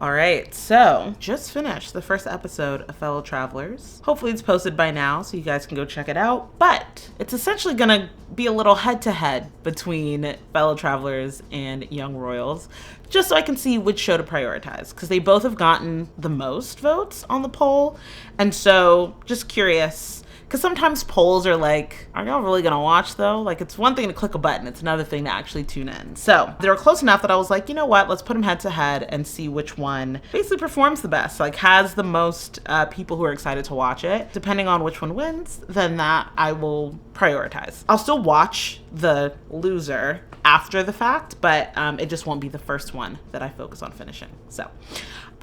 All right, so just finished the first episode of Fellow Travelers. Hopefully it's posted by now so you guys can go check it out. But it's essentially gonna be a little head-to-head between Fellow Travelers and Young Royals, just so I can see which show to prioritize, because they both have gotten the most votes on the poll. And so just curious, because sometimes polls are like, are y'all really gonna watch though? Like, it's one thing to click a button, it's another thing to actually tune in. So they were close enough that I was like, you know what, let's put them head to head and see which one basically performs the best, like has the most people who are excited to watch it. Depending on which one wins, then that I will prioritize. I'll still watch the loser after the fact, but it just won't be the first one that I focus on finishing. So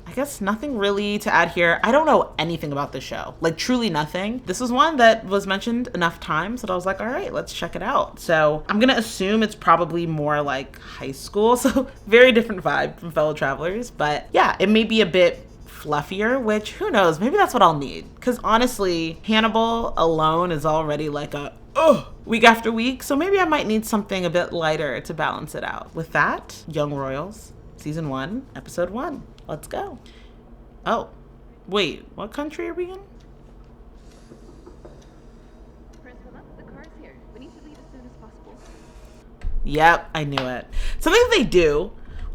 I guess nothing really to add here. I don't know anything about the show, like truly nothing. This was one that was mentioned enough times that I was like, all right, let's check it out. So I'm gonna assume it's probably more like high school, so very different vibe from Fellow Travelers. But yeah, it may be a bit fluffier, which who knows, maybe that's what I'll need. Because honestly, Hannibal alone is already like a week after week, so maybe I might need something a bit lighter to balance it out. With that, Young Royals, Season 1, Episode 1. Let's go. Oh, wait, what country are we in? The car's here. We need to leave as soon as possible. Yep, I knew it. Something that they do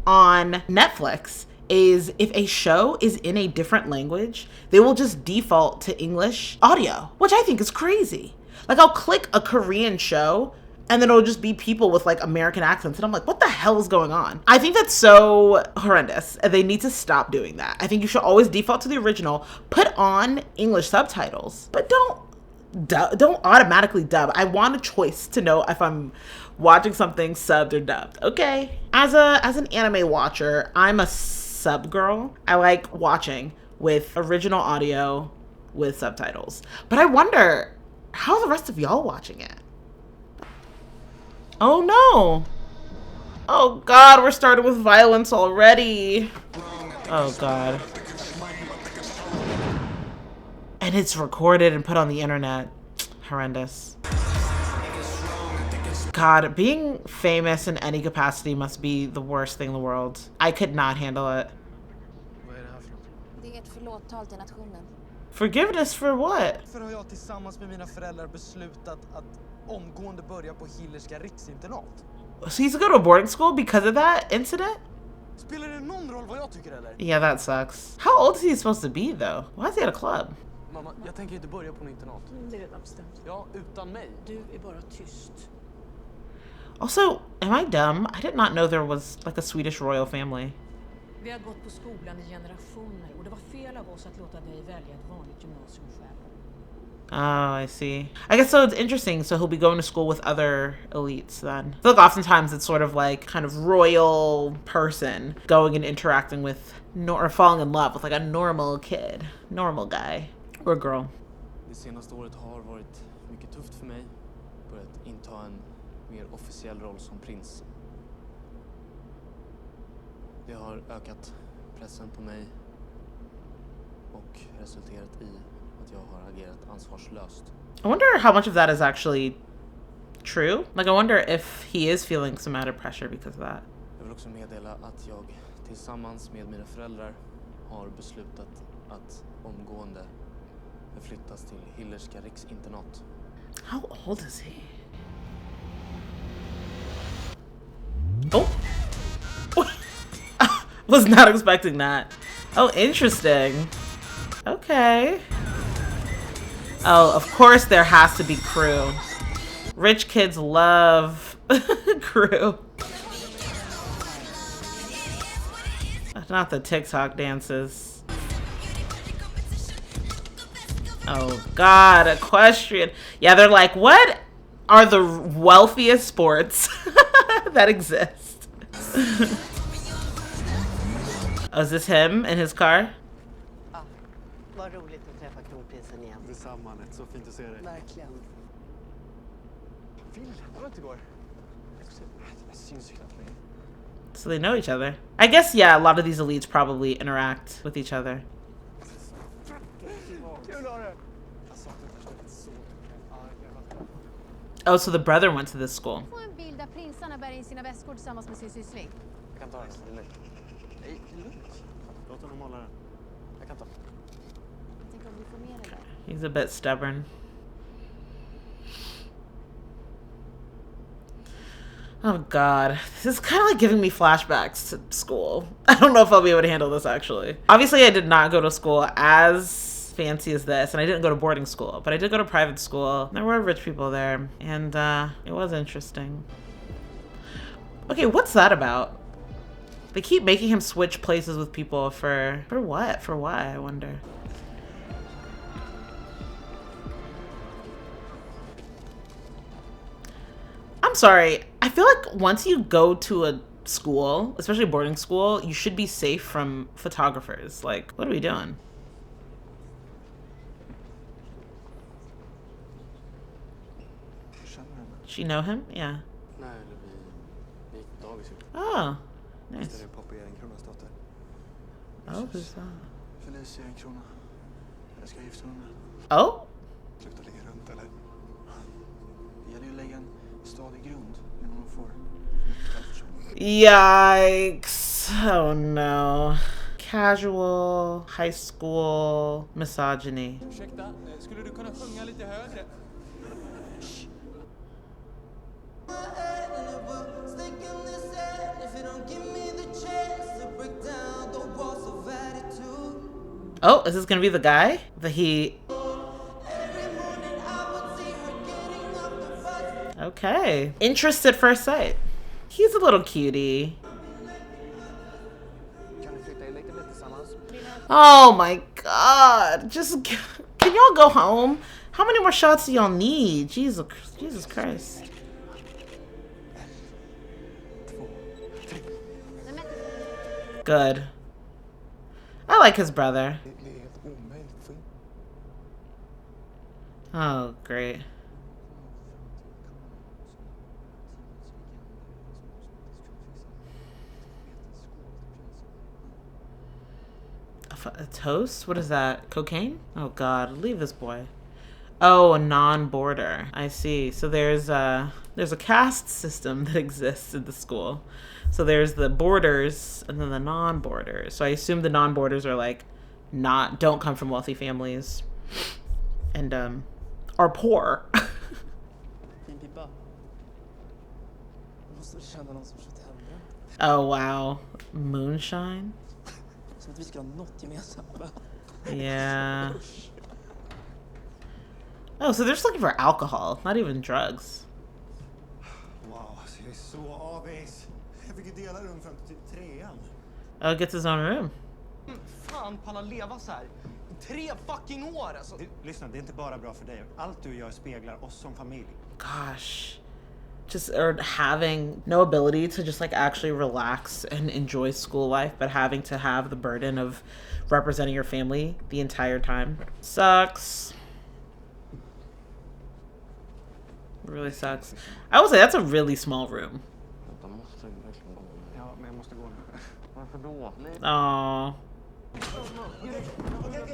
on Netflix is if a show is in a different language, they will just default to English audio, which I think is crazy. Like, I'll click a Korean show and then it'll just be people with like American accents. And I'm like, what the hell is going on? I think that's so horrendous. And they need to stop doing that. I think you should always default to the original, put on English subtitles, but don't automatically dub. I want a choice to know if I'm watching something subbed or dubbed. Okay. As an anime watcher, I'm a sub girl. I like watching with original audio with subtitles. But I wonder, how are the rest of y'all watching it? Oh no. Oh God, we're starting with violence already. Oh God. And it's recorded and put on the internet. Horrendous. God, being famous in any capacity must be the worst thing in the world. I could not handle it. Det är ett förlåttal till nationen. Forgiveness for what? För har jag tillsammans med mina föräldrar beslutat att omgående börja på Hillerska riksinternat. So he's to go to a boarding school because of that incident? Spelar det någon roll vad jag tycker eller? Yeah, that sucks. How old is he supposed to be though? Why is he at a club? Mamma, jag tänker inte börja på något internat. Det är redan bestämt. Ja, utan mig. Du är bara tyst. Also, am I dumb? I did not know there was like a Swedish royal family. Vi har gått på skolan i generationer och det var fel av oss att låta dig välja ett vanligt gymnasium själv. Oh, I see. I guess so it's interesting. So he'll be going to school with other elites then. I feel like oftentimes it's sort of like kind of royal person going and interacting with or falling in love with like a normal kid, normal guy or girl. Det senaste året har varit mycket tufft för mig. Börjat inta en mer officiell roll som prins. Det har ökat pressen på mig och resulterat i att jag har agerat ansvarslöst. I wonder how much of that is actually true. Like, I wonder if he is feeling some added pressure because of that. Jag vill också meddela att jag tillsammans med mina föräldrar har beslutat att omgående förflyttas till Hillerska riksinternat. How old is he? Oh. Was not expecting that. Oh, interesting. Okay. Oh, of course there has to be crew. Rich kids love crew. Not the TikTok dances. Oh God, equestrian. Yeah, they're like, what are the wealthiest sports that exist? Oh, is this him in his car? Vad roligt att träffa kronprinsen igen. Detsamma, så fint att se dig. Verkligen. Phil, det var inte igår. Jag syns ju knappt längre. So they know each other. I guess, yeah, a lot of these elites probably interact with each other. Kul att ha dig. Oh, so the brother went to this school. Få en bild där prinsarna bär in sina väskor tillsammans med sin syssling. Jag kan ta den, det är lugnt. Nej, det är lugnt. Låt Vänta. Tänk om vi får med det där. He's a bit stubborn. Oh god, this is kind of like giving me flashbacks to school. I don't know if I'll be able to handle this actually. Obviously, I did not go to school as fancy as this, and I didn't go to boarding school, but I did go to private school. There were rich people there, and it was interesting. Okay, what's that about? They keep making him switch places with people for what? For why, I wonder. I'm sorry. I feel like once you go to a school, especially boarding school, you should be safe from photographers. Like, what are we doing? She know him? Yeah. Nej, eller vi gick på dagis ihop. Oh, Visst är nice. det Poppy Ehrencronas dotter? Oh, who's that? Felicia Ehrencrona. Jag ska gifta mig med. Oh? Sluta ligga runt eller? Det gäller ju att lägga en stadig grund innan hon får Yikes. Oh no. Casual high school misogyny. Ursäkta, skulle du kunna sjunga lite högre? Oh, is this gonna be the guy that he... Okay. Interest at first sight. He's a little cutie. Oh my god. Just... Can y'all go home? How many more shots do y'all need? Jesus Christ. Good. I like his brother. Oh, great. A toast? What is that? Cocaine? Oh god, leave this boy. Oh, a non-boarder. I see. So there's a caste system that exists in the school. So there's the boarders and then the non-boarders. So I assume the non-boarders are like don't come from wealthy families and are poor. Oh wow. Moonshine? Yeah. Oh, so they're just looking for alcohol, not even drugs. Wow, jag är så avis. Jag fick ju dela rum fram till 3:an. Oh, gets his own room. Fan, pallar leva så här. 3 fucking år alltså. Lyssna, det är inte bara bra för dig. Allt du gör speglar oss som familj. Gosh. Just or having no ability to just like actually relax and enjoy school life, but having to have the burden of representing your family the entire time. Sucks. Really sucks. I would say that's a really small room. Ja, men jag måste gå nu. Varför då? Nej. Aww. Okej,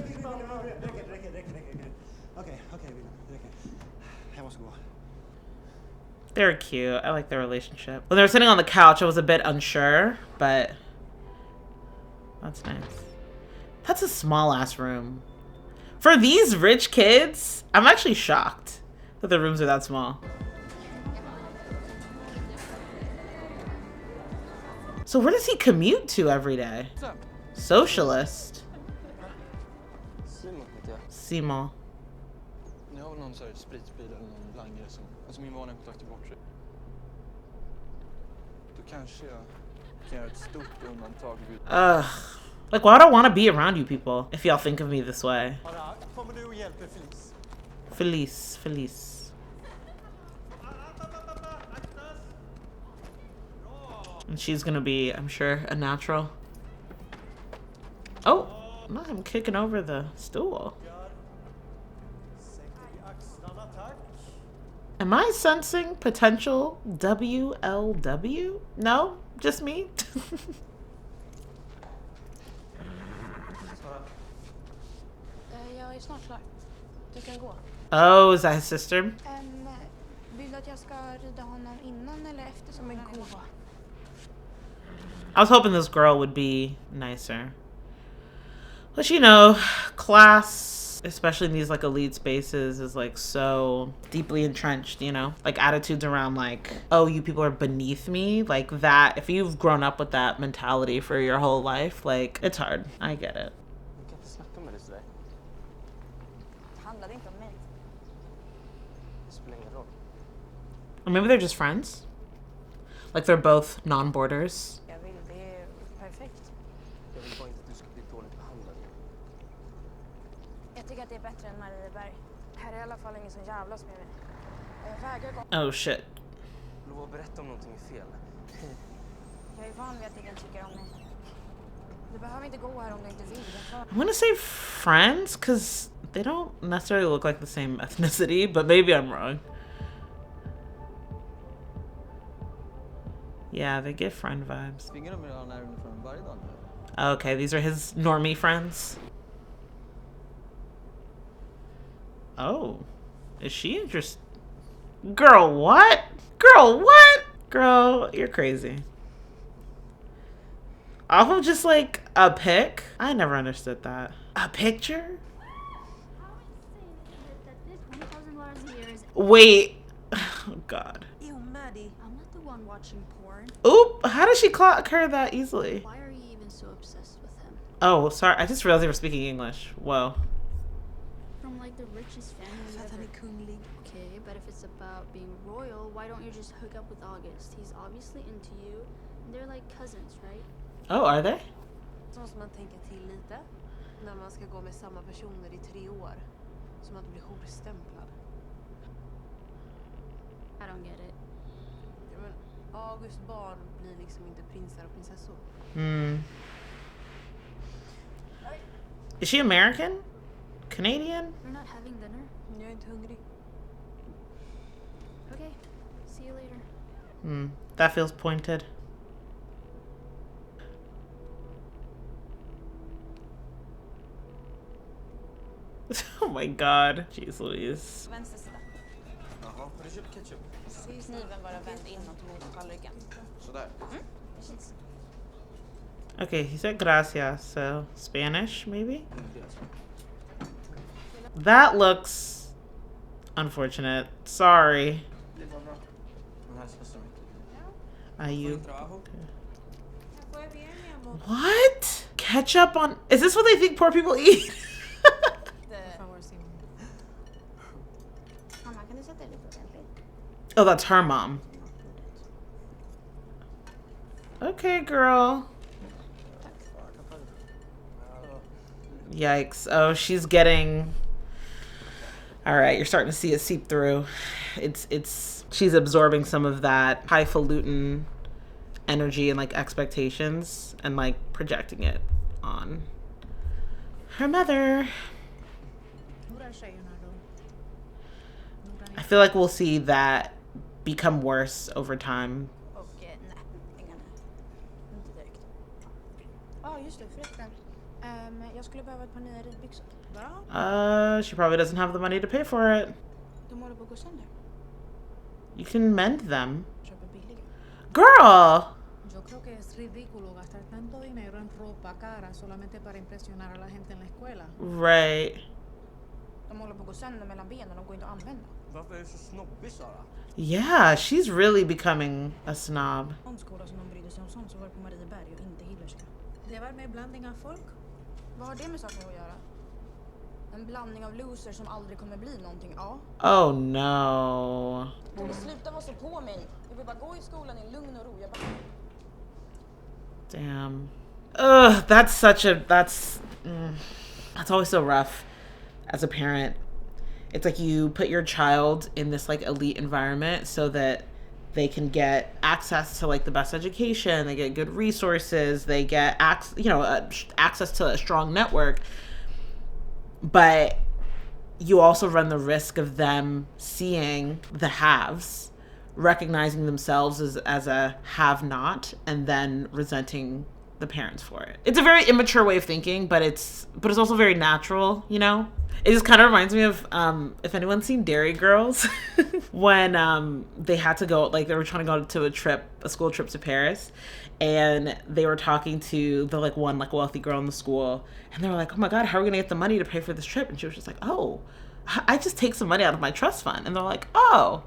det räcker. Jag måste gå. They're cute. I like their relationship. When they were sitting on the couch, I was a bit unsure, but that's nice. That's a small ass room. For these rich kids, I'm actually shocked that the rooms are that small. So where does he commute to every day? Socialist. Simon heter jag. Simon. Ni har väl någon sån här spritbil eller någon langare som min vanliga kontakt är bort sig. Då kanske jag kan göra ett stort undantag. Ugh. Like, why do I want to be around you people if y'all think of me this way? Kommer du och hjälper Felice? Felice. And she's gonna be, I'm sure, a natural. Oh, no, I'm kicking over the stool. Am I sensing potential WLW? No? Just me? Jag är snart klar. Du kan gå. Oh, is that his sister? Vill du att jag ska rida honom innan eller efter som en ko? I was hoping this girl would be nicer. But you know, class, especially in these like elite spaces, is like so deeply entrenched, you know? Like attitudes around like, oh, you people are beneath me. Like that, if you've grown up with that mentality for your whole life, like it's hard. I get it. Vi kan inte snacka med dig sådär. Det handlar inte om mig. Det spelar ingen roll. Or maybe they're just friends. Like they're both non-borders. Jag vill, det är perfekt. Jag vill bara inte att du ska bli dåligt behandlad. Jag tycker att det är bättre än Marieberg. Här är i alla fall ingen som jävlas med mig. Jag vägrar gå. Oh shit. Lova att berätta om någonting är fel. Jag är van vid att ingen tycker om mig. Du behöver inte gå här om du inte vill. I'm gonna say friends because they don't necessarily look like the same ethnicity, but maybe I'm wrong. Yeah, they give friend vibes. Springer de med den här uniformen varje dag nu? Okay, these are his normie friends. Oh, is she interested? Girl, what? Girl, what? Girl, you're crazy. Off of just like a pic? I never understood that. A picture? Wait. Oh, God. Ew, Maddie. I'm not the one watching porn. Oop, how did she clock her that easily? Why are you even so obsessed with him? Oh, sorry. I just realized they were speaking English. Whoa. From like the richest family ever. Okay, but if it's about being royal, why don't you just hook up with August? He's obviously into you. And they're like cousins, right? Oh, are they? Så måste man tänka till lite när man ska gå med samma personer i 3 år. Som att bli horstämplad. I don't get it. Ja, men Augusts barn blir liksom inte prinsar och prinsessor. Hmm. Is she American? Canadian? You're not having dinner? Jag är inte hungrig. Okay, see you later. Hmm. That feels pointed. Oh my god. Jeez Louise. Vänster sida. Jaha, har du köpt ketchup? Kniven bara vänd inåt mot tallriken. Sådär. Precis. Okay, he said gracias, so Spanish, maybe? That looks unfortunate. Sorry. Det var bra. Den här så mycket. Are you? Trabajo. What? Ketchup on? Is this what they think poor people eat? Mamma, kan du sätta dig lite ordentligt? Oh, that's her mom. Okay, girl. Yikes. Oh, she's getting... All right, you're starting to see it seep through. She's absorbing some of that highfalutin energy and like expectations and like projecting it on her mother. I feel like we'll see that become worse over time. Och nej, pengarna. Inte direkt. Ja, just det, förresten. Jag skulle behöva ett par nya ridbyxor. Va? She probably doesn't have the money to pay for it. De håller på att gå sönder. You can mend them. Köper billiga. Girl! Yo creo que es ridículo gastar tanto dinero en ropa cara solamente para impresionar a la gente en la escuela. Right. De håller på att gå sönder mellan benen och de går inte att använda. Varför är du så snobbig, Sara? Yeah, she's really becoming a snob. Om skola som de brydde sig om sånt så var det på Marieberg och inte Hillerska. Det var med blandning av folk. Vad har det med saker att göra? En blandning av losers som aldrig kommer bli någonting, ja. Oh no. Kan du sluta vara så på mig? Jag vill bara gå i skolan i lugn och ro. Jag bara... Damn. Ugh, that's always so rough as a parent. It's like you put your child in this like elite environment so that they can get access to like the best education, they get good resources, they get access to a strong network. But you also run the risk of them seeing the haves, recognizing themselves as a have not, and then resenting the parents for it. It's a very immature way of thinking, but it's also very natural, you know? It just kind of reminds me of, if anyone's seen Dairy Girls, when they had to go, like they were trying to go to a school trip to Paris, and they were talking to the like one like wealthy girl in the school, and they were like, oh my God, how are we gonna get the money to pay for this trip? And she was just like, oh, I just take some money out of my trust fund. And they're like, oh.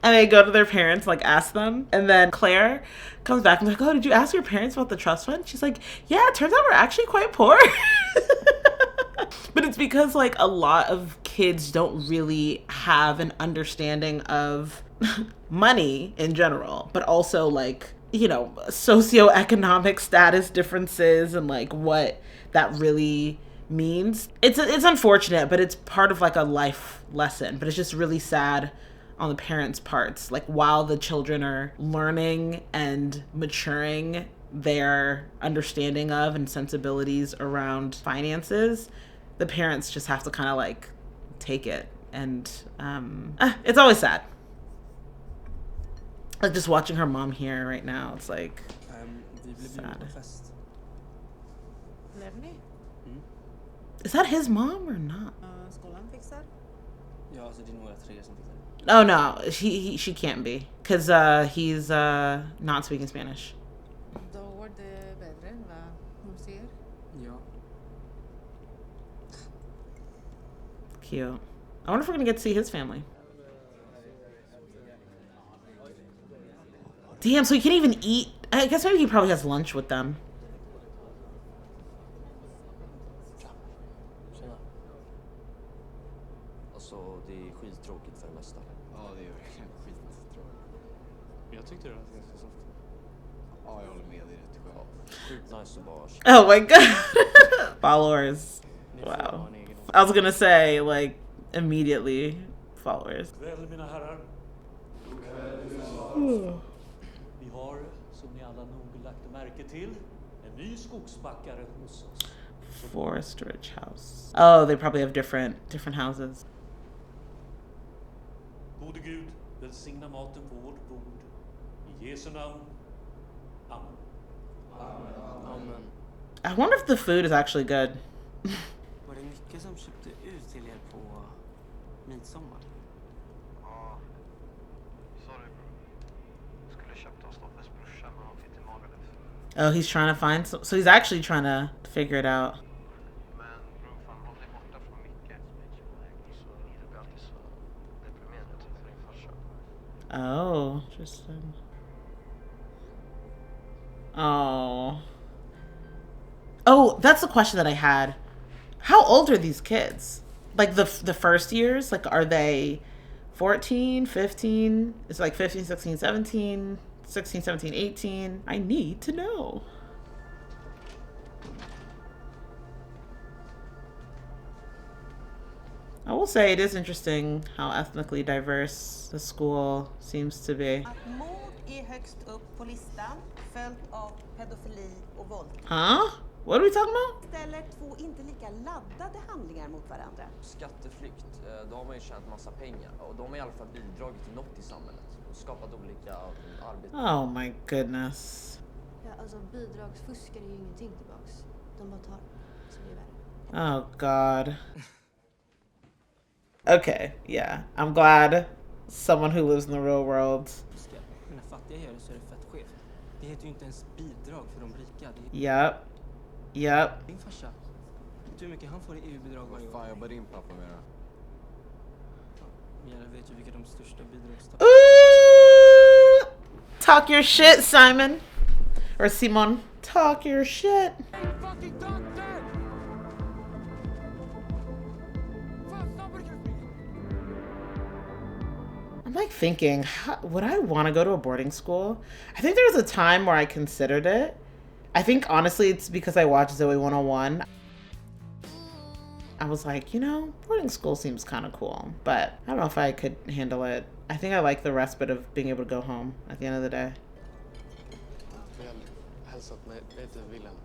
And they go to their parents, like ask them. And then Claire comes back and is like, oh, did you ask your parents about the trust fund? She's like, yeah, it turns out we're actually quite poor. But it's because like a lot of kids don't really have an understanding of money in general, but also like, you know, socioeconomic status differences and like what that really means. It's unfortunate, but it's part of like a life lesson. But it's just really sad on the parents' parts. Like while the children are learning and maturing their understanding of and sensibilities around finances, the parents just have to kind of like take it. And it's always sad. Like just watching her mom here right now, it's like sad. Is that his mom or not? Oh no, she can't be, cause he's not speaking Spanish. Cute. I wonder if we're gonna get to see his family. Damn, so he can't even eat. I guess maybe he probably has lunch with them. Alltså, det är skittråkigt för det mesta. Ja, det är verkligen skittråkigt. Jag tyckte det var ganska soft. Ja, jag håller med. Det är rätt skönt. Sjukt nice att bara... Oh my God. Followers. Wow. I was gonna say, like, immediately followers. Kväll, mina herrar. Vi har, som ni alla nog lagt märke till, en ny skogsbackare hos oss. Forest Ridge House. Oh, they probably have different houses. Gode Gud, välsigna maten på vårt bord. I Jesu namn. Amen. Amen. I wonder if the food is actually good. Var det mycket som köpte ut till er på midsommar? Ja, sorry bro. Skulle köpt oss Stoffes brorsa, men han fick till magen. Oh, he's trying to find so he's actually trying to figure it out. Men bro, fan håll dig borta från mycket. Så det blir alltid så deprimerande för din farsa. Oh, interesting. Oh. Oh, that's the question that I had. How old are these kids? Like the first years? Like, are they 14, 15? It's like 15, 16, 17, 16, 17, 18. I need to know. I will say it is interesting how ethnically diverse the school seems to be. Mord är högst upp på listan, följt av pedofili och våld. Huh? What are we talking about? Ställer två inte lika laddade handlingar mot varandra. Skatteflykt, då har man ju tjänat massa pengar och de har i alla fall bidragit till något i samhället och skapat olika arbeten. Oh my goodness. Ja, alltså bidragsfuskar är ju ingenting tillbaks. De bara tar så blir det värre. Oh God. Okay, yeah. I'm glad someone who lives in the real world. När fattiga gör det så är det fett skevt. Det heter ju inte ens bidrag för de rika. Yep. Yep. Din farsa, vet du hur mycket han får i EU-bidrag varje år? Vad fan jobbar din pappa med då? Jag vet ju vilka de största bidragstagarna. Ooh! Talk your shit, Simon. Or Simon. Talk your shit. I'm like thinking, would I want to go to a boarding school? I think there was a time where I considered it. I think honestly it's because I watched Zoe 101. I was like, you know, boarding school seems kind of cool, but I don't know if I could handle it. I think I like the respite of being able to go home at the end of the day. Väl hälsat mig, jag heter Wilhelm.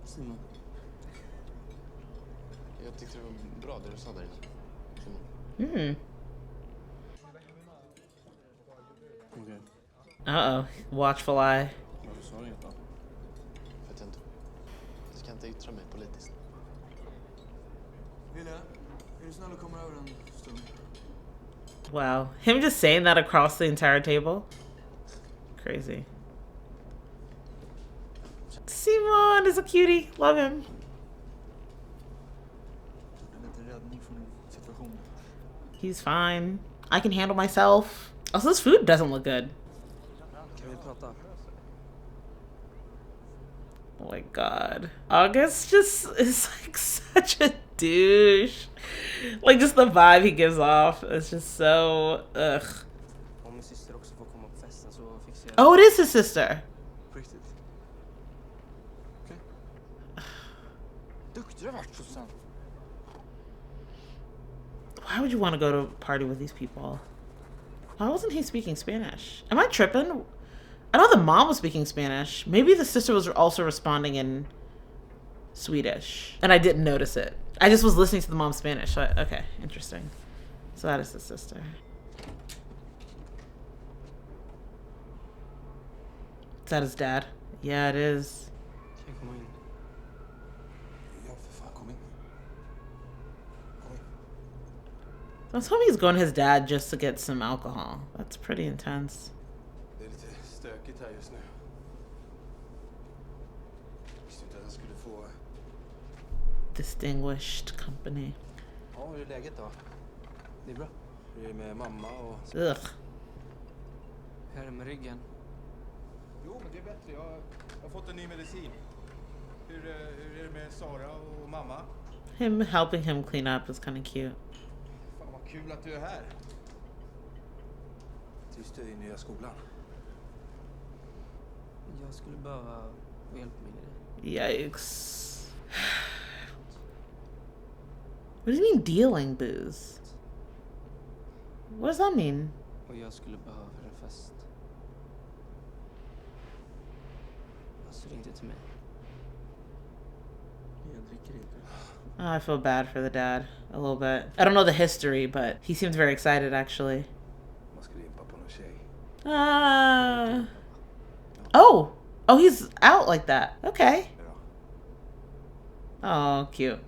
Simon. Jag tyckte det var bra det du sa där. Simon. Hmm. Okej. Uh-oh. Watchful eye. Varför sa du inget då? inte yttra mig politiskt. Ville, är du snäll och kommer över en stund? Wow. Him just saying that across the entire table? Crazy. Simon is a cutie. Love him. Lite räddning från situationen. He's fine. I can handle myself. Also, this food doesn't look good. Kan vi prata? Oh my god. August just is like such a douche. Like just the vibe he gives off. It's just so ugh. Om min syster också får komma på festen så fixar jag... Oh, it is his sister. På riktigt. Okej. Duktig du har varit, Susanne. Why would you want to go to a party with these people? Why wasn't he speaking Spanish? Am I tripping? I know the mom was speaking Spanish. Maybe the sister was also responding in Swedish. And I didn't notice it. I just was listening to the mom's Spanish. So okay, interesting. So that is the sister. Is that his dad? Yeah, it is. Kan jag komma in? Ja, för fan, kom in. Kom in. I was hoping he's going to his dad just to get some alcohol. That's pretty intense. Det är lite stökigt här just nu. Visste inte att jag skulle få... Distinguished company. Ja, hur är läget då? Det är bra. Hur är det med mamma och... Ugh. Hur är det med ryggen? Jo, men det är bättre. Jag har fått en ny medicin. Hur är det med Sara och mamma? Him helping him clean up is kind of cute. Fan vad kul att du är här. Trivs du i nya skolan? Jag skulle behöva hjälp med det. Yikes. What does he mean dealing booze? What does that mean? Och jag skulle behöva en fest. Alltså ringde till mig. Jag dricker inte. Oh, I feel bad for the dad a little bit. I don't know the history, but he seemed very excited actually. Man ska rimpa på någon tjej. Oh! Oh, he's out like that. Okay. Oh, cute.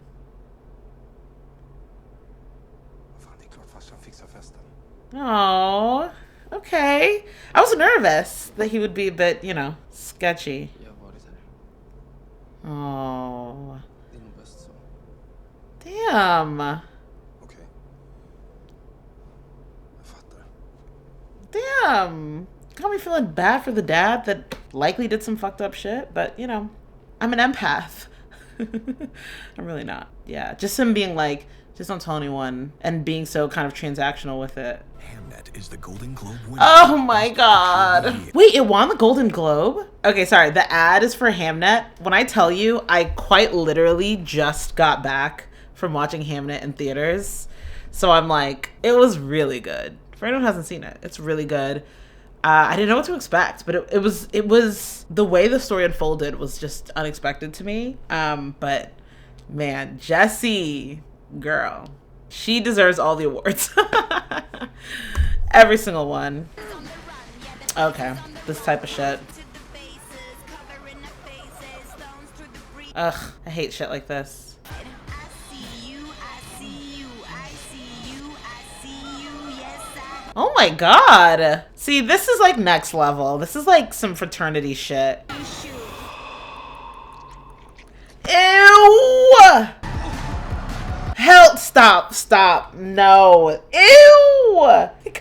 Fan, det är klart farsan fixar festen. Oh, okay. I was nervous that he would be a bit, you know, sketchy. Jag har varit här. Oh. Det är nog bäst så. Damn. Okej. Jag fattar. Damn. Got me feeling bad for the dad that likely did some fucked up shit, but you know, I'm an empath. I'm really not. Yeah, just him being like, just don't tell anyone, and being so kind of transactional with it. Hamnet is the Golden Globe winner. Oh my god. Wait, it won the Golden Globe? Okay, sorry, the ad is for Hamnet. When I tell you, I quite literally just got back from watching Hamnet in theaters. So I'm like, it was really good. For anyone who hasn't seen it, it's really good. I didn't know what to expect, but it was the way the story unfolded was just unexpected to me. But man, Jessie, girl, she deserves all the awards. Every single one. Okay, this type of shit. Ugh, I hate shit like this. Oh my god. See, this is like next level. This is like some fraternity shit. Ew! Help, stop. No. Ew! Oh my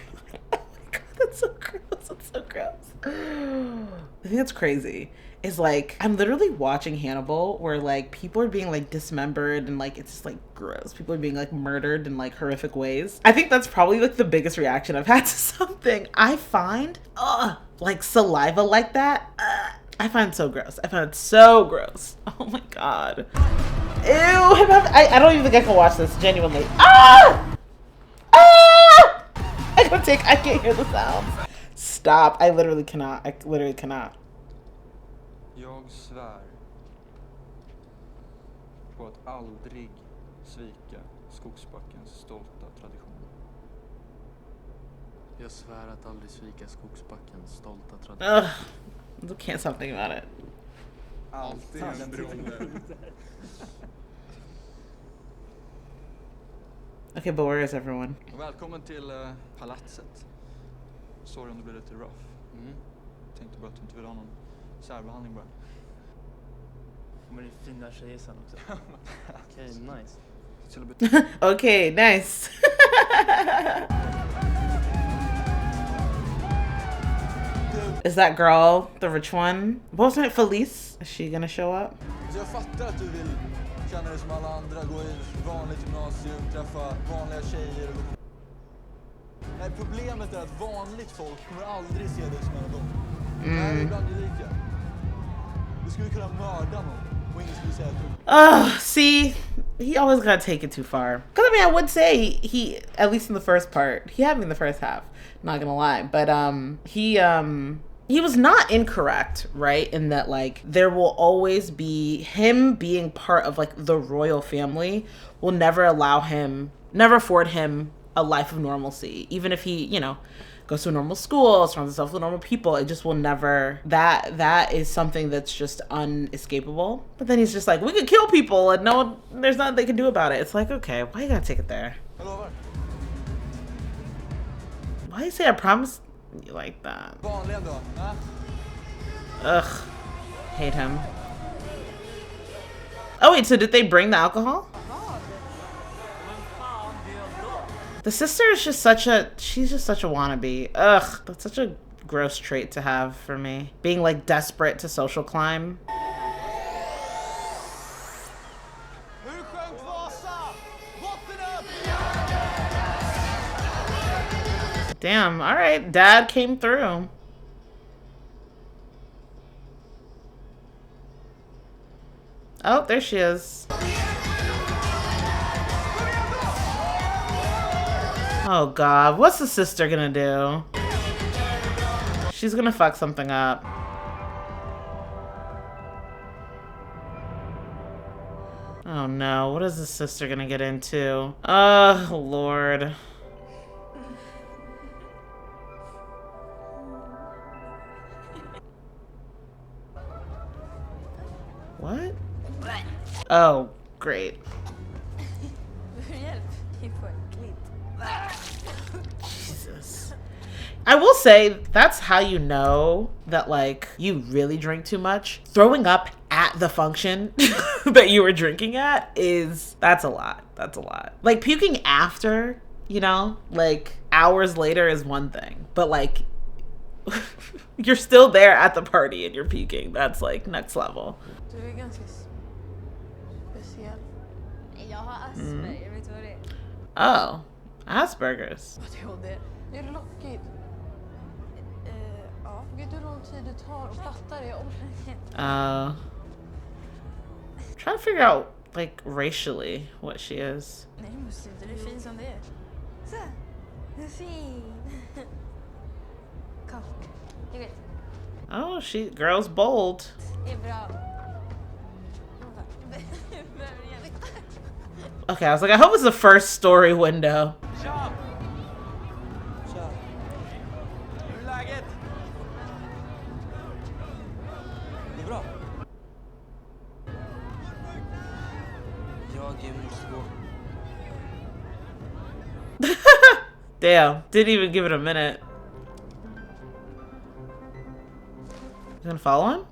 god, that's so gross. That's so gross. I think that's crazy. Is like, I'm literally watching Hannibal where like people are being like dismembered and like it's just like gross. People are being like murdered in like horrific ways. I think that's probably like the biggest reaction I've had to something. I find like saliva like that. I find so gross. I find it so gross. Oh my god. Ew. I don't even think I can watch this genuinely. I can't hear the sounds. Stop. I literally cannot. Jag svär på att aldrig svika Skogsbackens stolta traditioner. Jag svär att aldrig svika Skogsbackens stolta tradition. Ugh. I can't stop thinking about it. Alltid en broder. Okay, but where is everyone? Välkommen till palatset. Sorry om det blir lite rough. Tänkte bara att du inte vill ha någon särbehandling bara. Men det är fina tjejer sen också. Okej, nice. Okay, nice. Is that girl the rich one? Wasn't it Felice? Is she gonna show up? Så jag fattar att du vill känna dig som alla andra, gå i vanligt gymnasium, träffa vanliga tjejer. Nej, problemet är att vanligt folk kommer aldrig se dig som en av dem. Det här är ibland lika. Du skulle kunna mörda någon och ingen skulle säga att See, he always gotta take it too far. Cause I mean, I would say he, at least in the first part, he had me in the first half. Not gonna lie, but he was not incorrect, right? In that, like, there will always be him being part of like the royal family will never afford him a life of normalcy. Even if he, you know, goes to a normal school, surrounds himself with normal people, it just will never, that is something that's just unescapable. But then he's just like, we could kill people and there's nothing they can do about it. It's like, okay, why you gotta take it there? Why you say I promise you like that? Ugh, hate him. Oh wait, so did they bring the alcohol? The sister is just she's just such a wannabe. Ugh, that's such a gross trait to have for me. Being like desperate to social climb. Damn, all right, dad came through. Oh, there she is. Oh God, what's the sister gonna do? She's gonna fuck something up. Oh no, what is the sister gonna get into? Oh Lord. What? Oh, great. Jesus. I will say, that's how you know that, like, you really drink too much. Throwing up at the function that you were drinking at that's a lot. That's a lot. Like, puking after, you know, like, hours later is one thing. But, like, you're still there at the party and you're puking. That's, like, next level. Du är ganska speciell. Jag har Asperger, vet du vad det är? Oh, Asperger's. Det är lockigt. Ja, vet du hur lång tid det tar att fatta det? Jag orkar inte. Trying to figure out, like, racially what she is. Nej, måste inte. Du är fin som det är. Så, du är fin. Kom, jag vet. Oh, girl's bold. Det är bra. Okay, I was like, I hope it's the first story window. Tja! Tja. Hur är läget? Det är bra. Jag måste gå. Damn, didn't even give it a minute. You gonna follow him?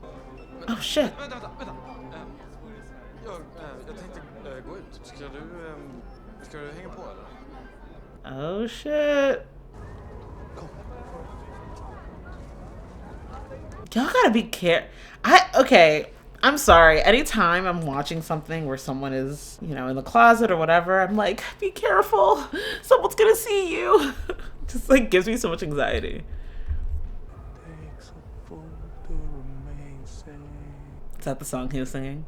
Oh shit. Vänta. Jag tänkte gå ut. Ska du hänga på eller? Oh shit. Y'all gotta be okay, I'm sorry. Anytime I'm watching something where someone is, you know, in the closet or whatever, I'm like, be careful. Someone's gonna see you. Just like gives me so much anxiety. Is that the song he was singing?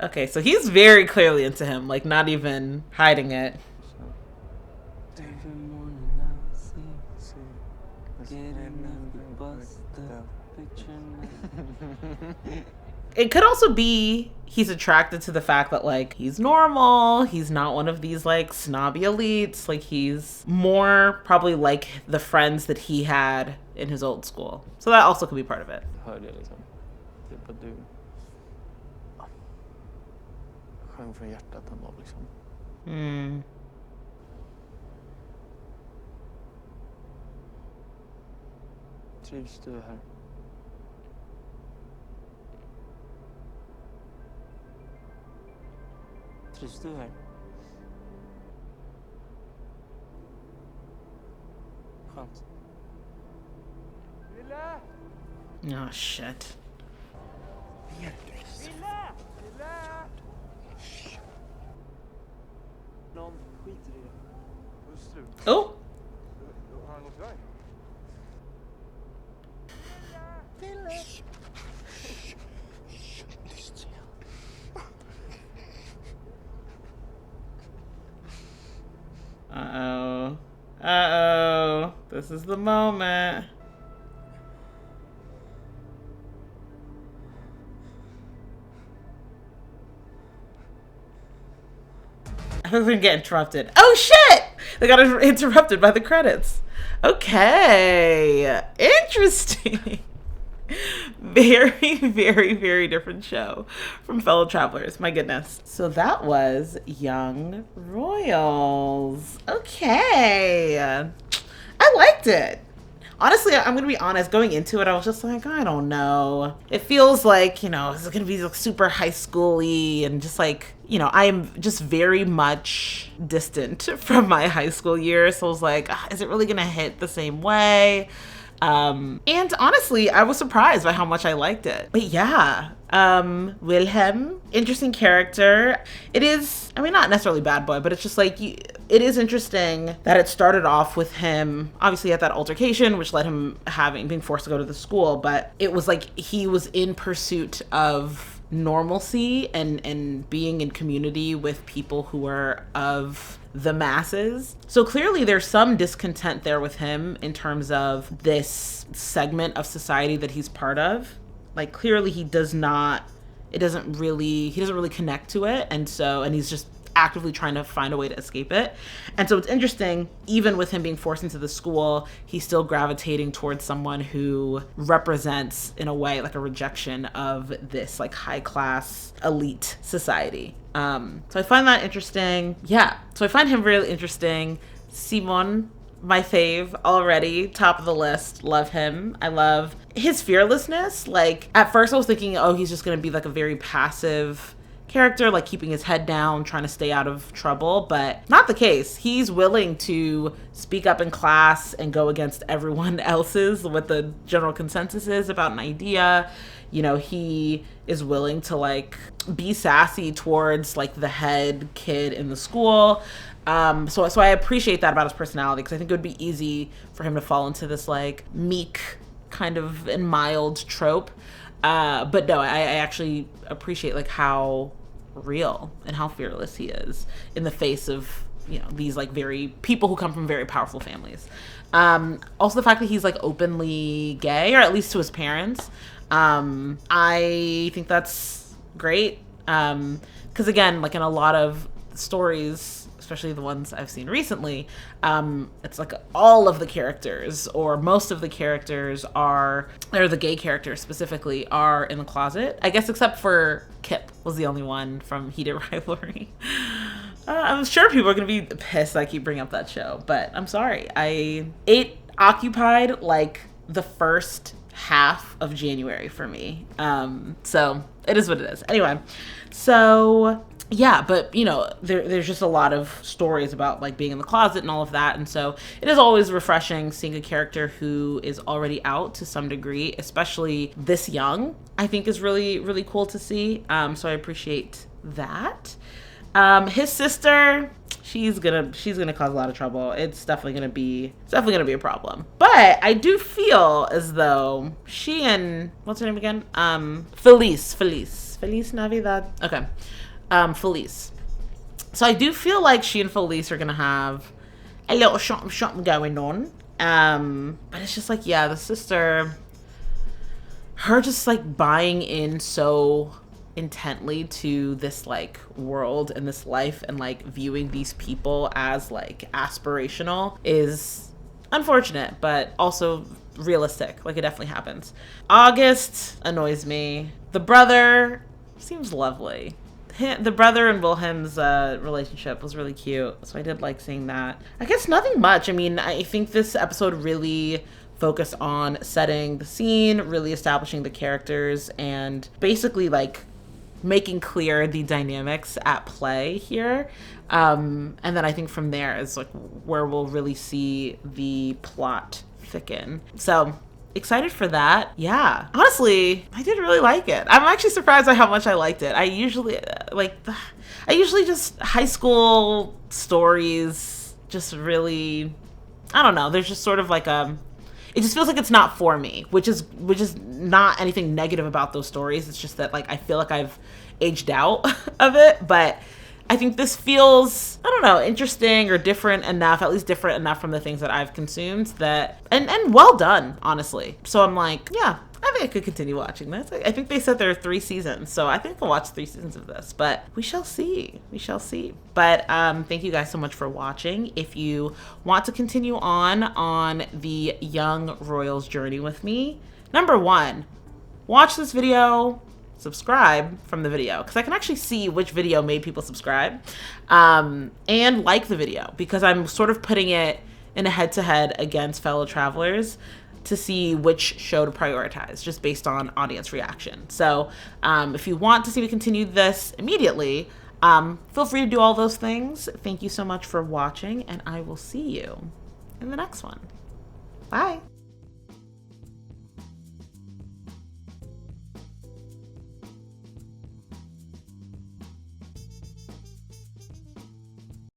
Okay, so he's very clearly into him, like not even hiding it. It could also be he's attracted to the fact that, like, he's normal, he's not one of these, like, snobby elites, like, he's more probably like the friends that he had in his old school. So that also could be part of it. Hörde jag liksom. Typ att du... Sjöng från hjärtat han var liksom. Mm. Trivs du här? Trivs du här? Skönt. Oh shit. Någon skiter i det. Oh! Har han gått iväg? Uh-oh. Uh-oh. This is the moment. I think they're gonna get interrupted. Oh shit! They got interrupted by the credits. Okay. Interesting. Very, very, very different show from Fellow Travelers. My goodness. So that was Young Royals. Okay. I liked it. Honestly, I'm gonna be honest, going into it, I was just like, I don't know. It feels like, you know, it's gonna be like super high school-y and just like, you know, I am just very much distant from my high school years. So I was like, is it really gonna hit the same way? And honestly, I was surprised by how much I liked it. But yeah, Wilhelm, interesting character. It is, I mean, not necessarily bad boy, but it's just like, it is interesting that it started off with him, obviously at that altercation, which led him being forced to go to the school, but it was like he was in pursuit of normalcy and being in community with people who are of the masses. So clearly there's some discontent there with him in terms of this segment of society that he's part of. Like clearly he doesn't really connect to it. And he's just actively trying to find a way to escape it. And so it's interesting, even with him being forced into the school, he's still gravitating towards someone who represents, in a way, like a rejection of this like high class elite society. So I find that interesting. Yeah, so I find him really interesting. Simon, my fave already, top of the list. Love him. I love his fearlessness. Like at first I was thinking, oh, he's just gonna be like a very passive character, like keeping his head down, trying to stay out of trouble, but not the case. He's willing to speak up in class and go against everyone else's, what the general consensus is about an idea. You know, he is willing to like be sassy towards like the head kid in the school. So I appreciate that about his personality, because I think it would be easy for him to fall into this like meek kind of and mild trope. But no, I actually appreciate like how real and how fearless he is in the face of, you know, these like people who come from very powerful families. Also the fact that he's like openly gay, or at least to his parents. I think that's great. 'Cause again, like in a lot of stories, especially the ones I've seen recently, it's like all of the characters, or most of the characters or the gay characters specifically, are in the closet. I guess except for Kip was the only one from Heated Rivalry. I'm sure people are gonna be pissed I keep bringing up that show, but I'm sorry. It occupied like the first half of January for me. So it is what it is. Anyway, so yeah, but you know, there's just a lot of stories about like being in the closet and all of that. And so it is always refreshing seeing a character who is already out to some degree, especially this young, I think is really, really cool to see. So I appreciate that. His sister, she's gonna cause a lot of trouble. It's definitely gonna be a problem. But I do feel as though she and, what's her name again? Feliz Navidad. Okay. Feliz. So I do feel like she and Feliz are gonna have a little something going on. But it's just like, yeah, the sister, her just like buying in so intently to this like world and this life, and like viewing these people as like aspirational, is unfortunate, but also realistic. Like, it definitely happens. August annoys me. The brother seems lovely. The brother and Wilhelm's relationship was really cute, so I did like seeing that. I guess nothing much. I mean, I think this episode really focused on setting the scene, really establishing the characters, and basically like making clear the dynamics at play here. And then I think from there is like where we'll really see the plot thicken. So excited for that. Yeah, honestly, I did really like it. I'm actually surprised by how much I liked it. I usually just high school stories just really, I don't know, there's just sort of like it just feels like it's not for me, which is not anything negative about those stories. It's just that like I feel like I've aged out of it, but I think this feels, I don't know, interesting or different enough, at least different enough from the things that I've consumed that, and well done, honestly. So I'm like, yeah, I think I could continue watching this. I think they said there are 3 seasons, so I think I'll watch 3 seasons of this, but we shall see. We shall see. But thank you guys so much for watching. If you want to continue on the young royals journey with me, number 1, watch this video, subscribe from the video, because I can actually see which video made people subscribe, and like the video, because I'm sort of putting it in a head-to-head against Fellow Travelers to see which show to prioritize just based on audience reaction. So if you want to see me continue this immediately, feel free to do all those things. Thank you so much for watching, and I will see you in the next one. Bye.